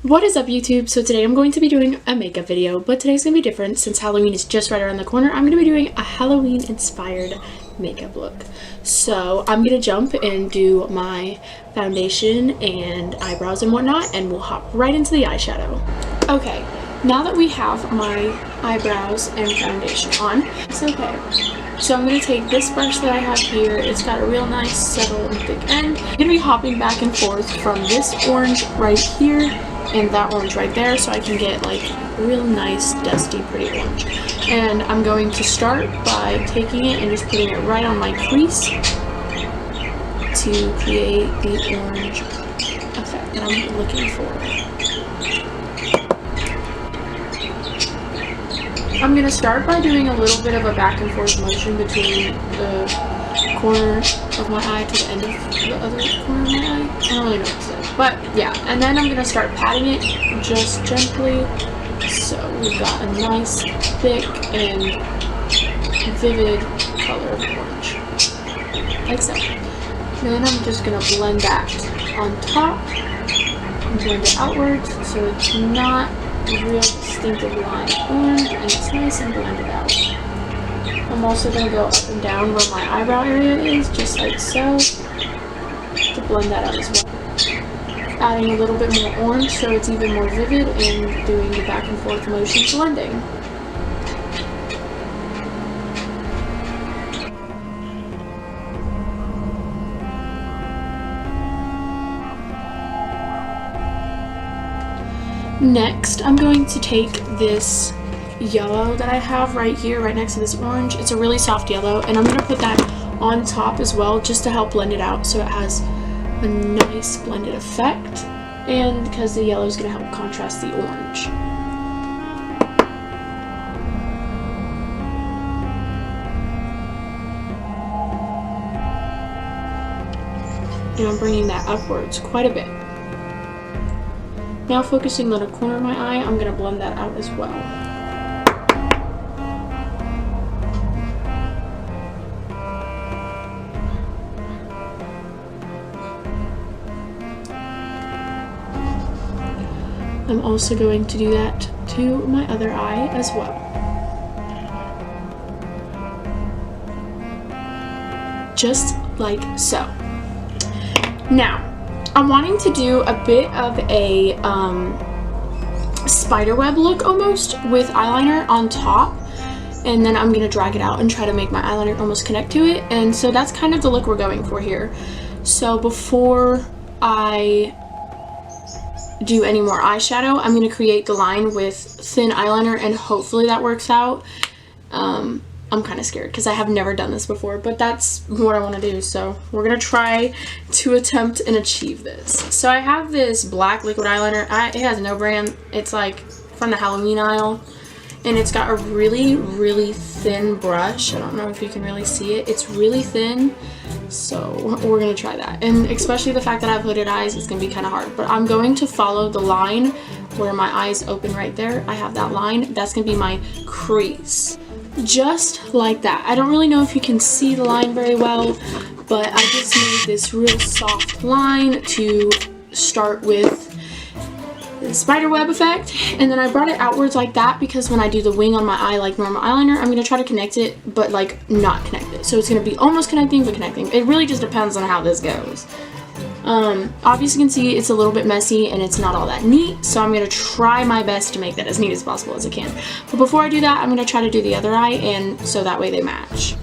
What is up, YouTube? So today I'm going to be doing a makeup video, but today's gonna be different since Halloween is just right around the corner. I'm gonna be doing a Halloween inspired makeup look. So I'm gonna jump and do my foundation and eyebrows and whatnot, and we'll hop right into the eyeshadow. Okay, now that we have my eyebrows and foundation on, it's okay. So I'm going to take this brush that I have here. It's got a real nice subtle and thick end. I'm going to be hopping back and forth from this orange right here and that orange right there so I can get like a real nice dusty pretty orange. And I'm going to start by taking it and just putting it right on my crease to create the orange effect that I'm looking for. I'm going to start by doing a little bit of a back and forth motion between the corner of my eye to the end of the other corner of my eye. I don't really know what to say. But yeah, and then I'm going to start patting it just gently. So we've got a nice, thick, and vivid color of orange. Like so. Then I'm just going to blend that on top and blend it outwards so it's not a real distinctive line of orange and it's nice and blended out. I'm also going to go up and down where my eyebrow area is, just like so, to blend that out as well. Adding a little bit more orange so it's even more vivid and doing the back and forth motion blending. Next, I'm going to take this yellow that I have right here, right next to this orange. It's a really soft yellow, and I'm going to put that on top as well, just to help blend it out so it has a nice blended effect, and because the yellow is going to help contrast the orange. And I'm bringing that upwards quite a bit. Now focusing on the corner of my eye, I'm going to blend that out as well. I'm also going to do that to my other eye as well. Just like so. Now, I'm wanting to do a bit of a spiderweb look almost with eyeliner on top, and then I'm going to drag it out and try to make my eyeliner almost connect to it, and so that's kind of the look we're going for here. So before I do any more eyeshadow, I'm going to create the line with thin eyeliner, and hopefully that works out. I'm kind of scared because I have never done this before, but that's what I want to do, so we're going to try to attempt and achieve this. So I have this black liquid eyeliner. It has no brand. It's like from the Halloween aisle, and it's got a really, really thin brush. I don't know if you can really see it. It's really thin, so we're going to try that. And especially the fact that I have hooded eyes, it's going to be kind of hard, but I'm going to follow the line where my eyes open right there. I have that line. That's going to be my crease. Just like that. I don't really know if you can see the line very well, but I just made this real soft line to start with the spiderweb effect, and then I brought it outwards like that because when I do the wing on my eye like normal eyeliner, I'm going to try to connect it, but like not connect it. So it's going to be almost connecting, but connecting. It really just depends on how this goes. Obviously you can see it's a little bit messy and it's not all that neat, so I'm going to try my best to make that as neat as possible as I can. But before I do that, I'm going to try to do the other eye, and so that way they match.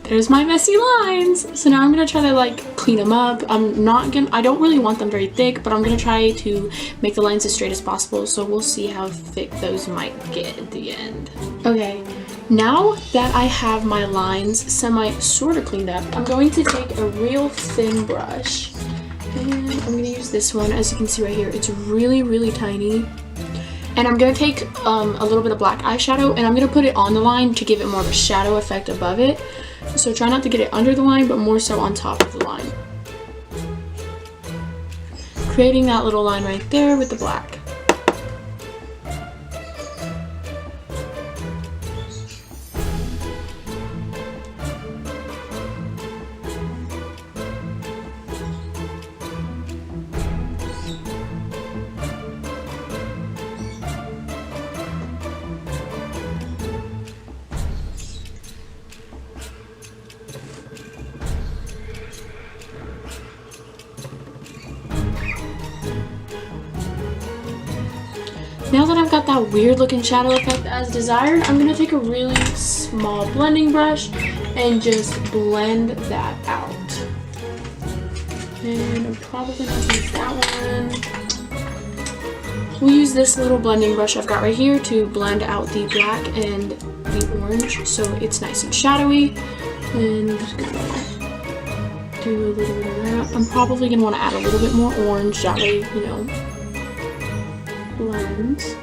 There's my messy lines! So now I'm going to try to like clean them up. I don't really want them very thick, but I'm going to try to make the lines as straight as possible, so we'll see how thick those might get at the end. Okay. Now that I have my lines sort of cleaned up, I'm going to take a real thin brush, and I'm going to use this one. As you can see right here, it's really, really tiny, and I'm going to take a little bit of black eyeshadow, and I'm going to put it on the line to give it more of a shadow effect above it. So try not to get it under the line, but more so on top of the line, creating that little line right there with the black. Now that I've got that weird looking shadow effect as desired, I'm going to take a really small blending brush and just blend that out. And I'm probably going to use that one. We'll use this little blending brush I've got right here to blend out the black and the orange so it's nice and shadowy. And I'm just going to do a little bit of that. I'm probably going to want to add a little bit more orange, that way, you know, blends.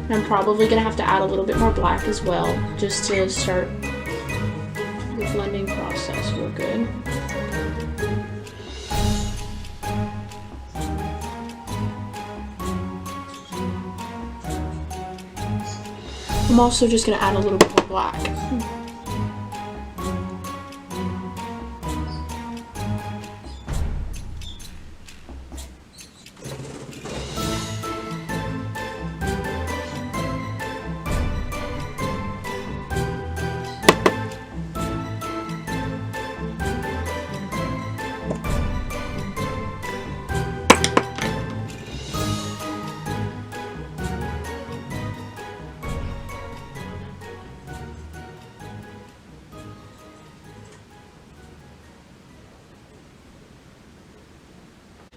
And I'm probably going to have to add a little bit more black as well, just to start the blending process real good. I'm also just going to add a little bit more black.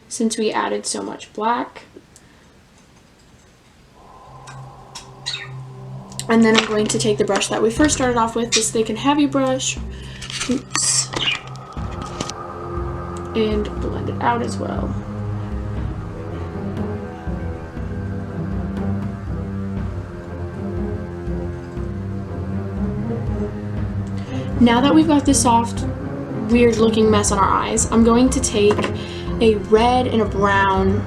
Since we added so much black. And then I'm going to take the brush that we first started off with, this thick and heavy brush, oops, and blend it out as well. Now that we've got this soft, weird looking mess on our eyes, I'm going to take a red and a brown,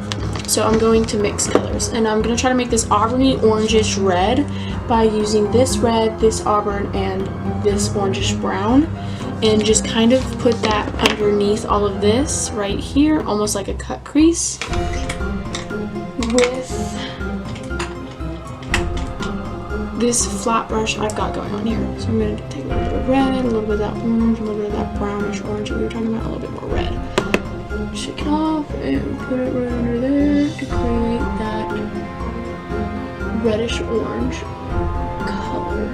so I'm going to mix colors, and I'm going to try to make this auburny orangish red by using this red, this auburn, and this orangish brown, and just kind of put that underneath all of this right here, almost like a cut crease, with this flat brush I've got going on here. So I'm going to take a little bit of red, a little bit of that orange, a little bit of that brownish orange that we were talking about, a little bit more red. Shake it off and put it right under there to create that reddish orange color.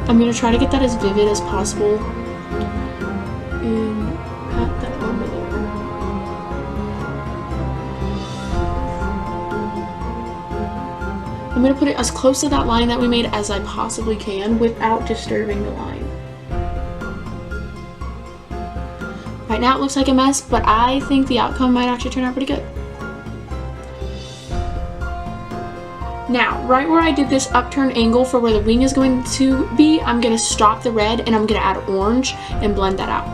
I'm going to try to get that as vivid as possible and pat that onto there. I'm going to put it as close to that line that we made as I possibly can without disturbing the line. Right now it looks like a mess, but I think the outcome might actually turn out pretty good. Now, right where I did this upturned angle for where the wing is going to be, I'm going to stop the red and I'm going to add orange and blend that out.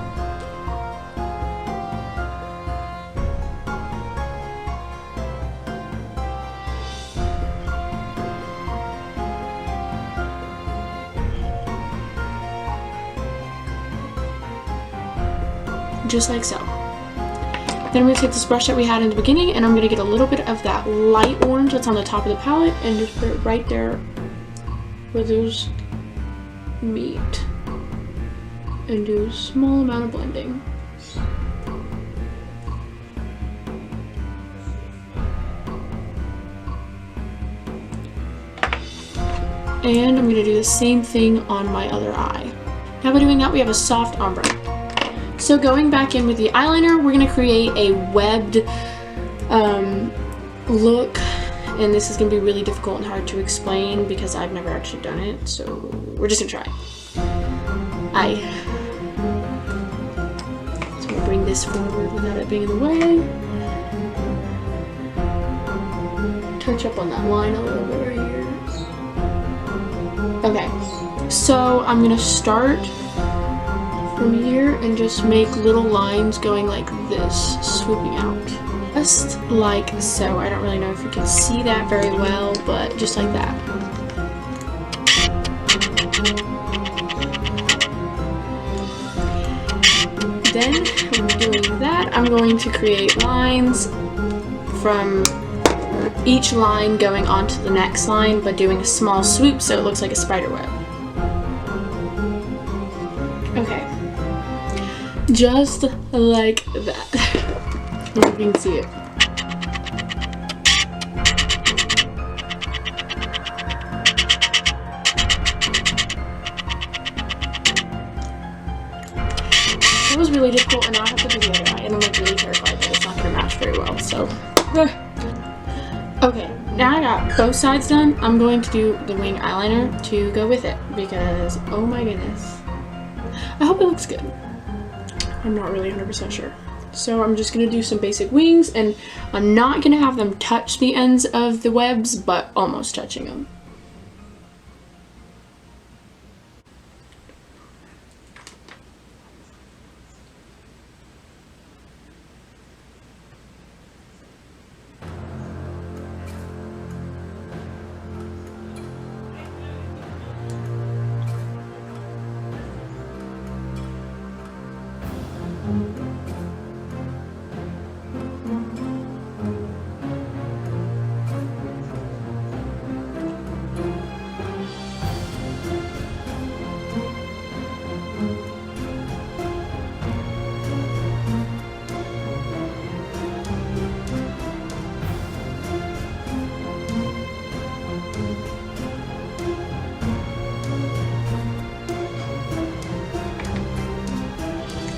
Just like so. Then I'm going to take this brush that we had in the beginning and I'm going to get a little bit of that light orange that's on the top of the palette and just put it right there where those meet and do a small amount of blending. And I'm going to do the same thing on my other eye. Now by doing that, we have a soft ombre. So going back in with the eyeliner, we're going to create a webbed look, and this is going to be really difficult and hard to explain because I've never actually done it, so we're just going to try. So I'm going to bring this forward without it being in the way. Touch up on that line a little bit right here. Okay, so I'm going to start from here and just make little lines going like this, swooping out. Just like so. I don't really know if you can see that very well, but just like that. Then, when doing that, I'm going to create lines from each line going onto the next line, but doing a small swoop so it looks like a spider web. Okay. Just like that. If you can see it. really difficult, and now I have to do the other eye, and I'm like really terrified that it's not gonna match very well, so. Okay, now I got both sides done. I'm going to do the wing eyeliner to go with it because, oh my goodness. I hope it looks good. I'm not really 100% sure. So I'm just gonna do some basic wings, and I'm not gonna have them touch the ends of the webs, but almost touching them.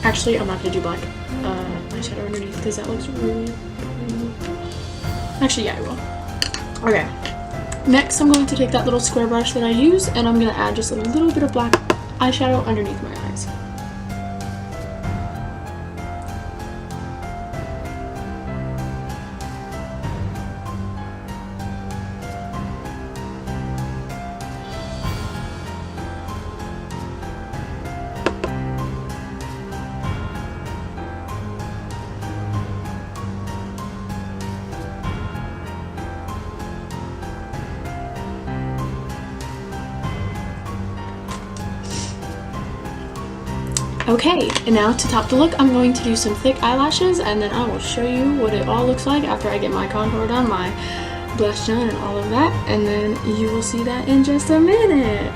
Actually, I'm not gonna do black eyeshadow underneath because that looks really pretty. Actually, yeah, I will. Okay. Next, I'm going to take that little square brush that I use, and I'm gonna add just a little bit of black eyeshadow underneath my eyes. Okay, and now to top the look, I'm going to do some thick eyelashes, and then I will show you what it all looks like after I get my contour done, my blush done, and all of that, and then you will see that in just a minute.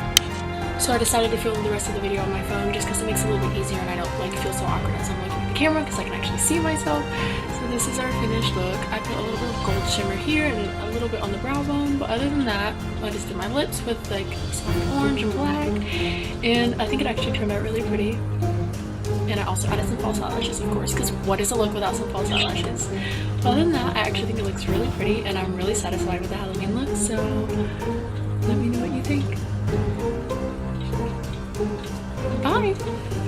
So I decided to film the rest of the video on my phone just because it makes it a little bit easier, and I don't like feel so awkward as I'm looking at the camera because I can actually see myself. So this is our finished look. I put a little bit of gold shimmer here and a little bit on the brow bone, but other than that, I just did my lips with like soft orange and black, and I think it actually turned out really pretty. And I also added some false eyelashes, of course, because what is a look without some false eyelashes? Other than that, I actually think it looks really pretty, and I'm really satisfied with the Halloween look, so let me know what you think. Bye!